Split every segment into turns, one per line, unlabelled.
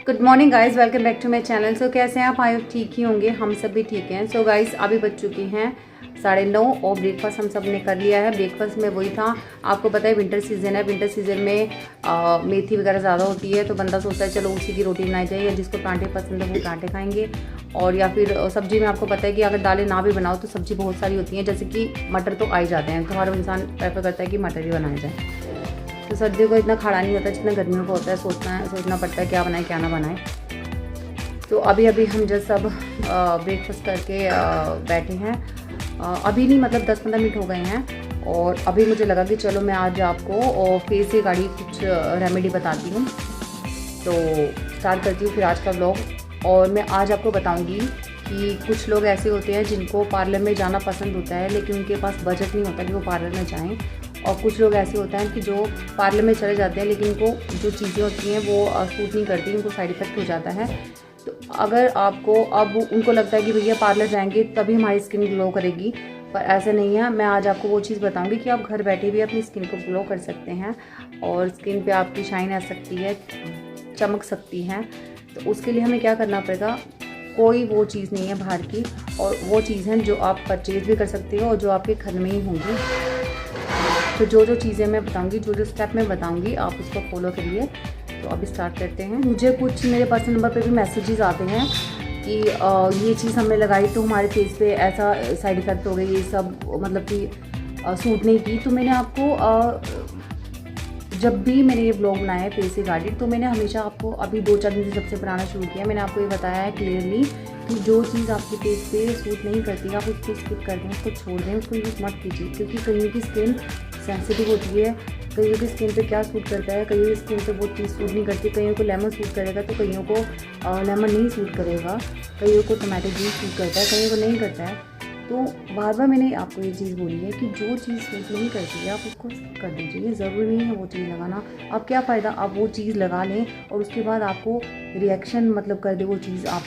Good morning guys, welcome back to my channel. So कैसे हैं आप? आई ठीक ही होंगे, हम सब भी ठीक हैं। सो गाइज़ अभी बज चुके हैं 9:30 और ब्रेकफास्ट हम सब ने कर लिया है। ब्रेकफास्ट में वही था, आपको पता है विंटर सीज़न है, विंटर सीज़न में मेथी वगैरह ज़्यादा होती है तो बंदा सोचता है चलो उसी की रोटी बनाई जाए, या जिसको पराठे पसंद है वो पराठे खाएंगे। और या फिर सब्ज़ी में आपको पता है कि अगर दालें ना भी बनाओ तो सब्ज़ी बहुत सारी होती हैं, जैसे कि मटर तो आ ही जाते हैं, तो हर इंसान प्रेफर करता है कि मटर ही बनाया जाए। तो सर्दियों को इतना खाना नहीं होता जितना गर्मियों को होता है, सोचना पड़ता है क्या बनाए क्या ना बनाए। तो अभी हम जस्ट सब ब्रेकफास्ट करके बैठे हैं। अभी नहीं, मतलब 10-15 मिनट हो गए हैं। और अभी मुझे लगा कि चलो मैं आज आपको फेस से गाड़ी कुछ रेमेडी बताती हूँ। तो स्टार्ट करती हूँ फिर आज का व्लॉग। और मैं आज आपको बताऊँगी कि कुछ लोग ऐसे होते हैं जिनको पार्लर में जाना पसंद होता है, लेकिन उनके पास बजट नहीं होता कि वो पार्लर में जाएँ। और कुछ लोग ऐसे होते हैं कि जो पार्लर में चले जाते हैं लेकिन उनको जो चीज़ें होती हैं वो सूट नहीं करती, उनको साइड इफ़ेक्ट हो जाता है। तो अगर आपको अब उनको लगता है कि भैया पार्लर जाएंगे तभी हमारी स्किन ग्लो करेगी, पर ऐसा नहीं है। मैं आज आपको वो चीज़ बताऊंगी कि आप घर बैठे भी अपनी स्किन को ग्लो कर सकते हैं और स्किन पे आपकी शाइन आ सकती है, चमक सकती है। तो उसके लिए हमें क्या करना पड़ेगा, कोई वो चीज़ नहीं है बाहर की, और वो चीज़ है जो आप परचेज़ भी कर सकते हो और जो आपके घर में ही होंगी। तो जो चीज़ें मैं बताऊंगी, जो स्टेप मैं बताऊंगी, आप उसको फॉलो करिए। तो अभी स्टार्ट करते हैं। मुझे कुछ मेरे पर्सनल नंबर पे भी मैसेजेस आते हैं कि ये चीज़ हमने लगाई तो हमारे फेस पे ऐसा साइड इफ़ेक्ट हो गई, ये सब मतलब कि सूट नहीं की। तो मैंने आपको जब भी मैंने ये ब्लॉग बनाया है फेस से रिगार्डेड, तो मैंने हमेशा आपको अभी 2-4 दिन से सबसे बनाना शुरू किया। मैंने आपको ये बताया है क्लियरली कि जो चीज़ आपके फेस पे सूट नहीं करती आप उसको स्किप कर दें, उसको छोड़ दें, उसको यूज़ मत कीजिए। क्योंकि कईयों की स्किन सेंसिटिव होती है, कईयों की स्किन पे क्या सूट करता है, कईयों की स्किन पे वो चीज़ सूट नहीं करती। कईयों को लेमन सूट करेगा तो कईयों को लेमन नहीं सूट करेगा, कईयों को टमाटो जूस सूट करता है, कईयों को नहीं करता है। तो बार बार मैंने आपको ये चीज़ बोली है कि जो चीज़ सूट नहीं करती है आप उसको कर दीजिए। ज़रूरी नहीं है वो चीज़ लगाना। अब क्या फ़ायदा आप वो चीज़ लगा लें और उसके बाद आपको रिएक्शन मतलब कर दे वो चीज़, आप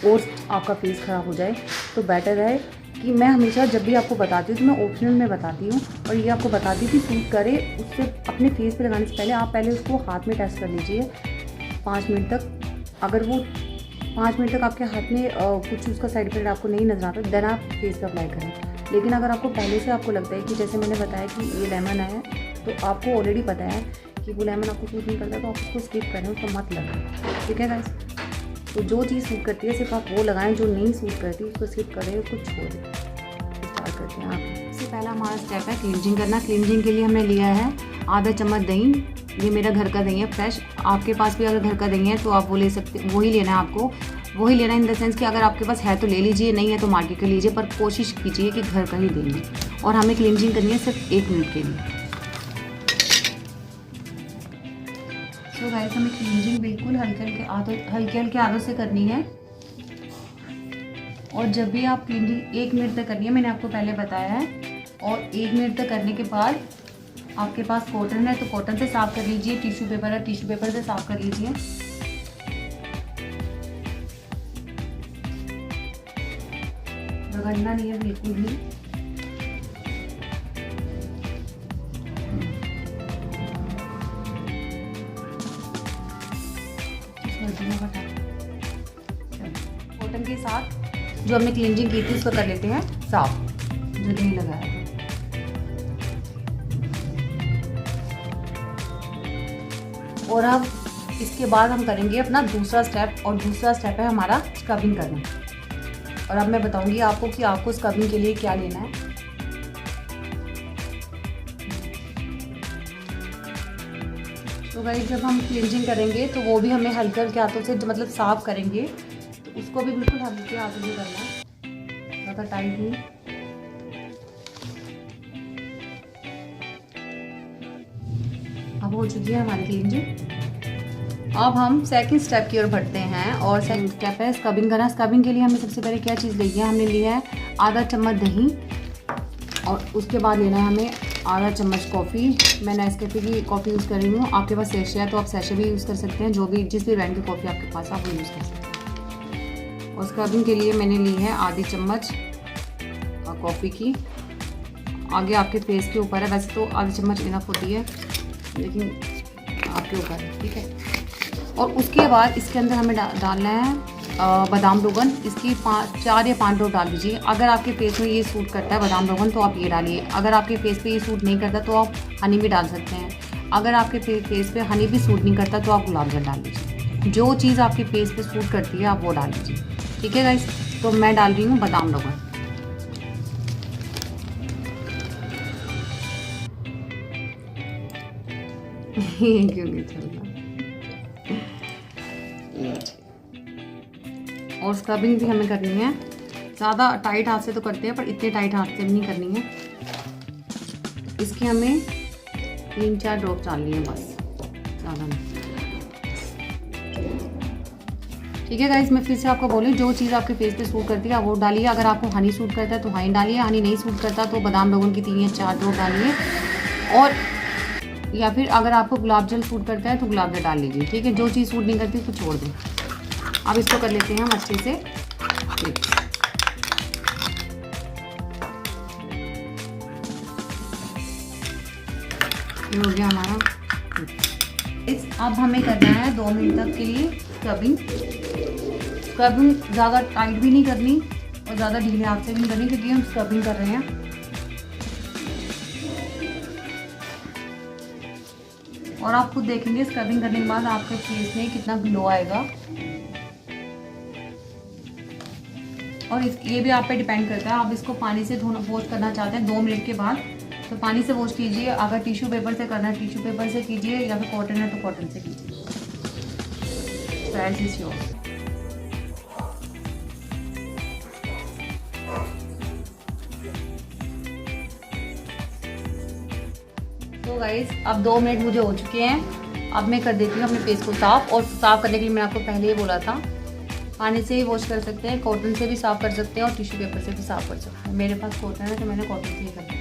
और आपका फेस ख़राब हो जाए। तो बेटर है कि मैं हमेशा जब भी आपको बताती हूँ तो मैं ऑप्शनल में बताती हूँ, और ये आपको बताती थी सूट करे उससे अपने फेस पे लगाने से पहले आप पहले उसको हाथ में टेस्ट कर लीजिए 5 मिनट तक। अगर वो 5 मिनट तक आपके हाथ में कुछ उसका साइड इफेक्ट आपको नहीं नज़र आता, देन आप फेस पे अप्लाई करें। लेकिन अगर आपको पहले से आपको लगता है कि जैसे मैंने बताया कि ये लेमन है, तो आपको ऑलरेडी पता है कि वो लेमन आपको सूट नहीं करता, तो आप उसको स्किप करें, उसको मत लगाएं। ठीक है गाइस? तो जो चीज़ सूट करती है सिर्फ आप वो लगाएं, जो नहीं सूट करती उसको स्किप करें, उसको छोड़ दें। स्टार्ट करते हैं। आप सबसे पहला हमारा स्टेप है क्लींजिंग करना। क्लींजिंग के लिए हमने लिया है आधा चम्मच दही। ये मेरा घर का दही है फ्रेश। आपके पास भी अगर घर का दही है तो आप वो ले सकते, वही लेना है आपको। वही लेना इन द सेंस कि अगर आपके पास है तो ले लीजिए, नहीं है तो मार्केट के लीजिए, पर कोशिश कीजिए कि घर का ही देंगे। और हमें क्लींजिंग करनी है सिर्फ 1 मिनट के लिए। तो गाइस हमें क्लींजिंग बिल्कुल हल्के हल्के हाथों से करनी है। और जब भी आप क्लींजिंग 1 मिनट तक करनी है, मैंने आपको पहले बताया है। और 1 मिनट तक करने के बाद आपके पास कॉटन है तो कॉटन से साफ़ कर लीजिए, टिश्यू पेपर है टिश्यू पेपर से साफ़ कर लीजिए। रगड़ना नहीं है बिल्कुल भी। कॉटन के साथ जो हमने क्लींजिंग की थी उसको कर लेते हैं साफ, जो नहीं लगाया। और अब इसके बाद हम करेंगे अपना दूसरा स्टेप, और दूसरा स्टेप है हमारा स्क्रबिंग करना। और अब मैं बताऊंगी आपको कि आपको स्क्रबिंग के लिए क्या लेना है। तो गाइस जब हम क्लींजिंग करेंगे तो वो भी हमें हल्के हल्के हाथों से मतलब साफ करेंगे, तो उसको भी बिल्कुल हल्के हाथों से करना है, ज़्यादा टाइट नहीं। अब हो चुकी है हमारी क्लींजिंग। अब हम सेकंड स्टेप की ओर बढ़ते हैं, और सेकंड स्टेप है स्क्रबिंग करना। स्क्रबिंग के लिए हमें सबसे पहले क्या चीज़ लेनी है, हमने लिया है आधा चम्मच दही, और उसके बाद लेना है हमें आधा चम्मच कॉफ़ी। मैं नेस्कैफे की कॉफ़ी यूज़ कर रही हूँ, आपके पास सैशे है तो आप सैशे भी यूज़ कर सकते हैं, जो भी जिस भी ब्रांड की कॉफ़ी आपके पास आप वो यूज़ कर सकते हैं। और स्क्रबिंग के लिए मैंने ली है आधी चम्मच कॉफ़ी की। आगे आपके फेस के ऊपर है, वैसे तो आधी चम्मच इनफ होती है, लेकिन आपके ऊपर है। ठीक है? और उसके बाद इसके अंदर हमें डालना है बादाम रोगन। इसकी 4 या 5 ड्रॉप डाल दीजिए। अगर आपके फेस में ये सूट करता है बादाम रोगन तो आप ये डालिए। अगर आपके फेस पे ये सूट नहीं करता तो आप हनी भी डाल सकते हैं। अगर आपके फेस पे हनी भी सूट नहीं करता तो आप गुलाब जल डाल लीजिए। जो चीज़ आपके फेस पे सूट करती है आप वो डाल लीजिए, ठीक है गाइस। तो मैं डाल रही हूँ बादाम रोगन। क्यों नहीं चल रहा। और स्क्रबिंग भी हमें करनी है। ज़्यादा टाइट हाथ से तो करते हैं पर इतने टाइट हाथ से भी नहीं करनी है। इसके हमें 3-4 ड्रॉप डालनी है बस, ज़्यादा नहीं, ठीक है गाइस। मैं फिर से आपको बोलूँ, जो चीज़ आपके फेस पे सूट करती है आप वो डालिए। अगर आपको हनी सूट करता है तो हनी डालिए, हनी नहीं सूट करता तो बादाम रोगन की 3 या 4 ड्रॉप डालिए। और या फिर अगर आपको गुलाब जल सूट करता है तो गुलाब जल डाल लीजिए, ठीक है। जो चीज़ सूट नहीं करती उसको छोड़ दें। अब इसको कर लेते हैं हम अच्छे से मिक्स। ये हो गया हमारा। अब हमें करना है 2 मिनट तक के लिए स्क्रबिंग। स्क्रबिंग ज़्यादा टाइट भी नहीं करनी और ज़्यादा ढीले हाथ से भी नहीं करनी, क्योंकि हम स्क्रबिंग कर रहे हैं। और आप खुद देखेंगे स्क्रबिंग करने के बाद आपके फेस में कितना ग्लो आएगा। और ये भी आप पे डिपेंड करता है। आप इसको पानी से धोना वॉश करना चाहते हैं 2 मिनट के बाद तो पानी से वॉश कीजिए। अगर टिश्यू पेपर से करना है टिश्यू पेपर से कीजिए, या फिर कॉटन है तो कॉटन से कीजिए। तो गाइस अब 2 मिनट मुझे हो चुके हैं। अब मैं कर देती हूँ अपने फेस को साफ। और साफ करने के लिए मैंने आपको पहले ही बोला था, पानी से ही वॉश कर सकते हैं, कॉटन से भी साफ कर सकते हैं और टिश्यू पेपर से भी साफ कर सकते हैं। मेरे पास कॉटन है तो मैंने कॉटन से ही कर दिया।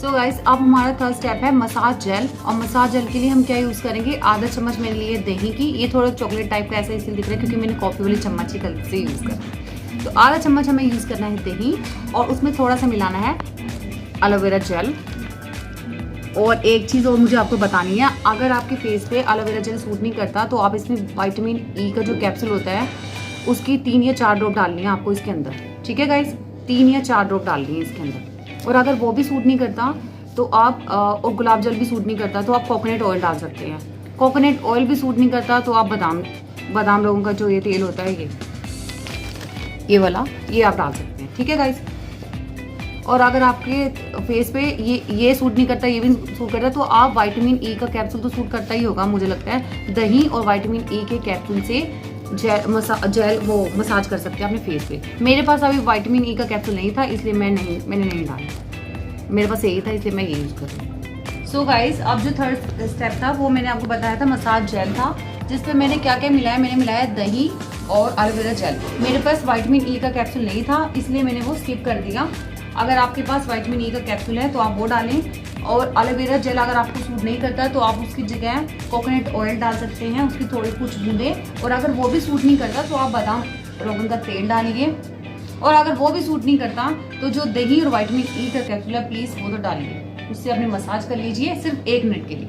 सो गाइस अब हमारा थर्ड स्टेप है मसाज जेल। और मसाज जेल के लिए हम क्या यूज़ करेंगे, आधा चम्मच मैंने लिए दही की। ये थोड़ा चॉकलेट टाइप का ऐसा इसलिए दिख रहा है क्योंकि मैंने कॉफ़ी वाली चम्मच ही गलती से यूज़ करा। तो आधा चम्मच हमें यूज़ करना है दही, और उसमें थोड़ा सा मिलाना है एलोवेरा जेल। और एक चीज़ और मुझे आपको बतानी है, अगर आपके फेस पे एलोवेरा जेल सूट नहीं करता तो आप इसमें विटामिन ई का जो कैप्सूल होता है उसकी 3 या 4 ड्रॉप डालनी है आपको इसके अंदर, ठीक है गाइस। 3 या 4 ड्रॉप डालनी है इसके अंदर। और अगर वो भी सूट नहीं करता तो आप और गुलाब जल भी सूट नहीं करता तो आप कोकोनट ऑयल डाल सकते हैं। कोकोनट ऑयल भी सूट नहीं करता तो आप बादाम लोगों का जो ये तेल होता है ये वाला, ये आप डाल सकते हैं, ठीक है गाइस। और अगर आपके फेस पे ये सूट नहीं करता, ये भी सूट करता है तो आप विटामिन ई का कैप्सूल तो सूट करता ही होगा मुझे लगता है। दही और विटामिन ई के कैप्सूल से जेल वो मसाज कर सकते हैं अपने फेस पे। मेरे पास अभी विटामिन ई का कैप्सूल नहीं था इसलिए मैंने नहीं डाला। मेरे पास यही था इसलिए मैं ये यूज़ कर रही हूँ। सो गाइस अब जो थर्ड स्टेप था वो मैंने आपको बताया था मसाज जेल था, जिसपे मैंने क्या क्या मिलाया, मैंने मिलाया दही और एलोवेरा जेल। मेरे पास विटामिन ई का कैप्सूल नहीं था इसलिए मैंने वो स्किप कर दिया। अगर आपके पास विटामिन ई का कैप्सूल है तो आप वो डालें। और एलोवेरा जेल अगर आपको सूट नहीं करता तो आप उसकी जगह कोकोनट ऑयल डाल सकते हैं, उसकी थोड़ी कुछ बूंदें। और अगर वो भी सूट नहीं करता तो आप बादाम रोगन का तेल डालिए। और अगर वो भी सूट नहीं करता तो जो दही और विटामिन ई का कैप्सूल है प्लीज़ वो तो डालिए। उससे अपने मसाज कर लीजिए सिर्फ 1 मिनट के लिए।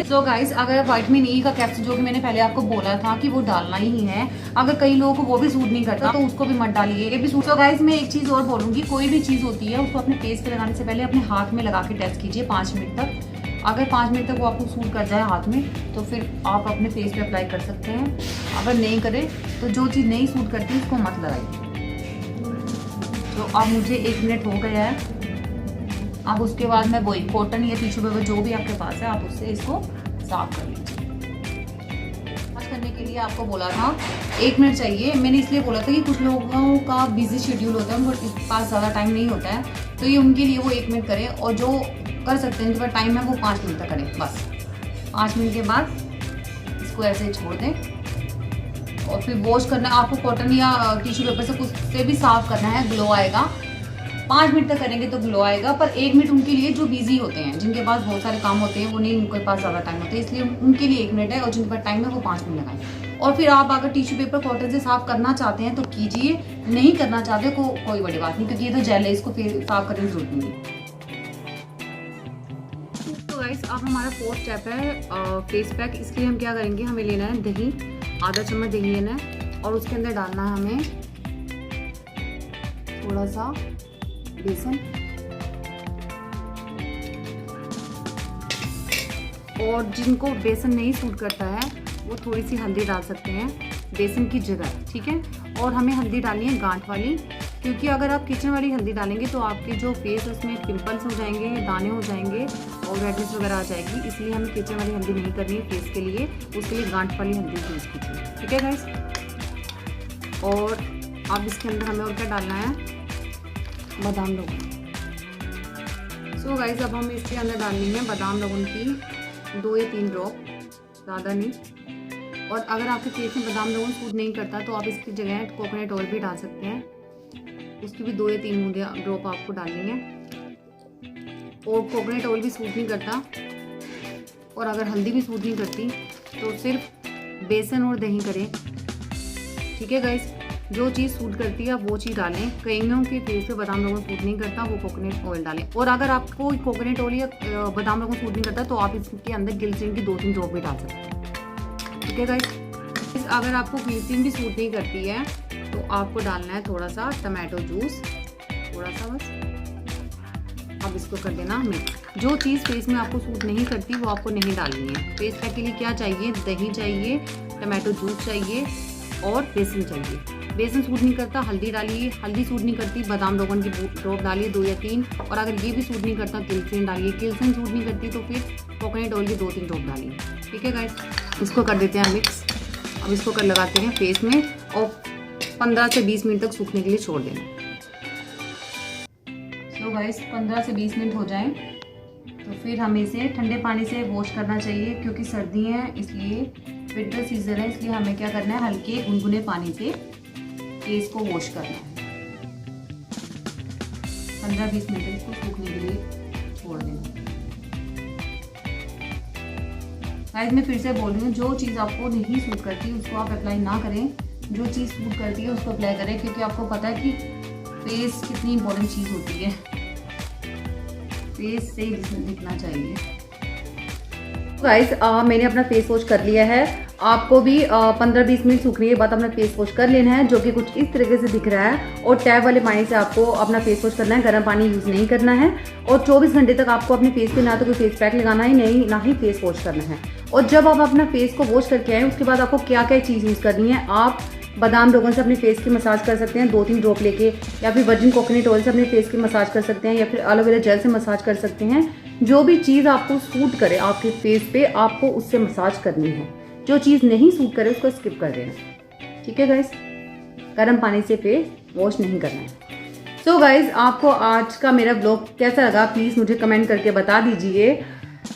सो गाइस अगर विटामिन ई का कैप्सूल जो कि मैंने पहले आपको बोला था कि वो डालना ही है, अगर कई लोगों को वो भी सूट नहीं करता तो उसको भी मत डालिए, ये भी सूट। सो गाइस मैं एक चीज़ और बोलूँगी, कोई भी चीज़ होती है उसको अपने फेस पे लगाने से पहले अपने हाथ में लगा के टेस्ट कीजिए 5 मिनट तक। अगर 5 मिनट तक वो आपको सूट कर जाए हाथ में तो फिर आप अपने फेस पे अप्लाई कर सकते हैं। अगर नहीं करे तो जो चीज़ नहीं सूट करती उसको मत लगाइए। तो अब मुझे 1 मिनट हो गया है। अब उसके बाद मैं वही कॉटन या टिश्यू पेपर जो भी आपके पास है आप उससे इसको साफ कर लीजिए। वाश करने के लिए आपको बोला था 1 मिनट चाहिए। मैंने इसलिए बोला था कि कुछ लोगों का बिजी शेड्यूल होता है, उनके पास ज़्यादा टाइम नहीं होता है, तो ये उनके लिए वो 1 मिनट करें। और जो कर सकते हैं जिनके पास टाइम है वो 5 मिनट तक करें बस। 5 मिनट के बाद इसको ऐसे छोड़ दें। और फिर वॉश करना आपको कॉटन या टिश्यू पेपर से कुछ से भी साफ करना है, ग्लो आएगा। 5 मिनट तक करेंगे तो ग्लो आएगा। पर 1 मिनट उनके लिए जो बिजी होते हैं, जिनके पास बहुत सारे काम होते हैं, वो नहीं, उनके पास ज़्यादा टाइम होता है, इसलिए उनके लिए 1 मिनट है। और जिनके पास टाइम है वो 5 मिनट लगाएं। और फिर आप अगर टिश्यू पेपर कॉटन से साफ करना चाहते हैं तो कीजिए, नहीं करना चाहते कोई बड़ी बात नहीं, क्योंकि ये तो जेल है, इसको फिर साफ करने की जरूरत नहीं है। तो गाइस अब हमारा 4th स्टेप है फेस पैक। इसके लिए हम क्या करेंगे, हमें लेना है दही, आधा चम्मच दही लेना है और उसके अंदर डालना है हमें थोड़ा सा बेसन और जिनको बेसन नहीं सूट करता है वो थोड़ी सी हल्दी डाल सकते हैं बेसन की जगह, ठीक है। और हमें हल्दी डालनी है गांठ वाली, क्योंकि अगर आप किचन वाली हल्दी डालेंगे तो आपके जो फेस है उसमें पिंपल्स हो जाएंगे, दाने हो जाएंगे और रेडनेस वगैरह आ जाएगी। इसलिए हमें किचन वाली हल्दी नहीं करनी है फेस के लिए, उसके लिए गांठ वाली हल्दी यूज़ कीजिए, ठीक है गाइस। और अब इसके अंदर हमें और क्या डालना है, बादाम लोगन। सो गाइस अब हम इसके अंदर डालनी है बादाम लोगन की 2 या 3 ड्रॉप, ज़्यादा नहीं। और अगर आपके फेस में बादाम लोगन सूट नहीं करता तो आप इसकी जगह कोकोनट ऑयल भी डाल सकते हैं, उसकी भी 2 या 3 ड्रॉप आपको डालनी है। और कोकोनट ऑयल भी सूट नहीं करता और अगर हल्दी भी सूट नहीं करती तो सिर्फ बेसन और दही करें, ठीक है गाइस। जो चीज़ सूट करती है आप वो चीज़ डालें। कईयों के फेस पे बादाम लोगों सूट नहीं करता, वो कोकोनट ऑयल डालें। और अगर आपको कोकोनट ऑयल या बादाम लोगों सूट नहीं करता तो आप इसके अंदर ग्लिसरीन की 2-3 ड्रॉप भी डाल सकते हैं, ठीक है गाइस। अगर आपको ग्लिसरीन भी सूट नहीं करती है तो आपको डालना है थोड़ा सा टमाटो जूस, थोड़ा सा बस। अब इसको कर देना मिक्स। जो चीज़ फेस में आपको सूट नहीं करती वो आपको नहीं डालनी है। फेस पैक के लिए क्या चाहिए, दही चाहिए, टमाटो जूस चाहिए और बेसन चाहिए। बेसन सूट नहीं करता, हल्दी डालिए, हल्दी सूट नहीं करती, बादाम लोगन की ड्रॉप डालिए 2 या 3। और अगर ये भी सूट नहीं करता ग्लिसरीन डालिए, ग्लिसरीन सूट नहीं करती तो फिर कोकोनट ऑयल की 2-3 ड्रॉप डालिए, ठीक है गाइस। इसको कर देते हैं मिक्स। अब इसको कर लगाते हैं फेस में और 15 से 20 मिनट तक सूखने के लिए छोड़ देना। तो गाइस 15 से 20 मिनट हो जाएं तो फिर हमें इसे ठंडे पानी से वॉश करना चाहिए, क्योंकि सर्दी है इसलिए, विंटर सीजन है इसलिए हमें क्या करना है, हल्के गुनगुने पानी से फेस को वॉश करना है। 15-20 मिनट इसको सूखने के लिए छोड़ देना। गाइस मैं फिर से बोल रही हूँ, जो चीज़ आपको नहीं सूट करती उसको आप अप्लाई ना करें, जो चीज़ सूट करती है उसको अप्लाई करें, क्योंकि आपको पता है कि फेस कितनी इंपॉर्टेंट चीज़ होती है। फेस से दिखना चाहिए। गाइस मैंने अपना फेस वॉश कर लिया है। आपको भी 15-20 मिनट सूखने के बाद अपना फेस वॉश कर लेना है, जो कि कुछ इस तरीके से दिख रहा है। और टैप वाले पानी से आपको अपना फेस वॉश करना है, गर्म पानी यूज़ नहीं करना है। और 24 घंटे तक आपको अपने फेस पे ना तो कोई फेस पैक लगाना है, नहीं ना ही फेस वॉश करना है। और जब आप अपना फेस को वॉश करके आए उसके बाद आपको क्या क्या चीज़ यूज़ करनी है, आप बादाम लोगन से अपने फेस की मसाज कर सकते हैं 2-3 ड्रॉप लेके, या फिर वर्जिन कोकोनट ऑयल से अपने फेस की मसाज कर सकते हैं, या फिर एलोवेरा जेल से मसाज कर सकते हैं। जो भी चीज़ आपको सूट करे आपके फेस पे आपको उससे मसाज करनी है। जो चीज़ नहीं सूट करे उसको स्किप कर देना, ठीक है गाइस। गर्म पानी से फेस वॉश नहीं करना है। सो गाइस आपको आज का मेरा ब्लॉग कैसा लगा प्लीज़ मुझे कमेंट करके बता दीजिए,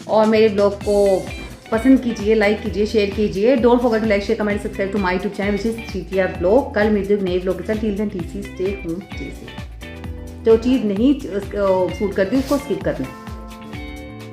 और मेरे ब्लॉग को पसंद कीजिए, लाइक कीजिए, शेयर कीजिए। Don't forget to like, share, comment, subscribe to my YouTube channel which is TTR blog. कल मिलते हैं नए ब्लॉग के साथ। Till then TC stay home, stay safe. जो चीज़ नहीं सूट करती उसको स्किप करना है।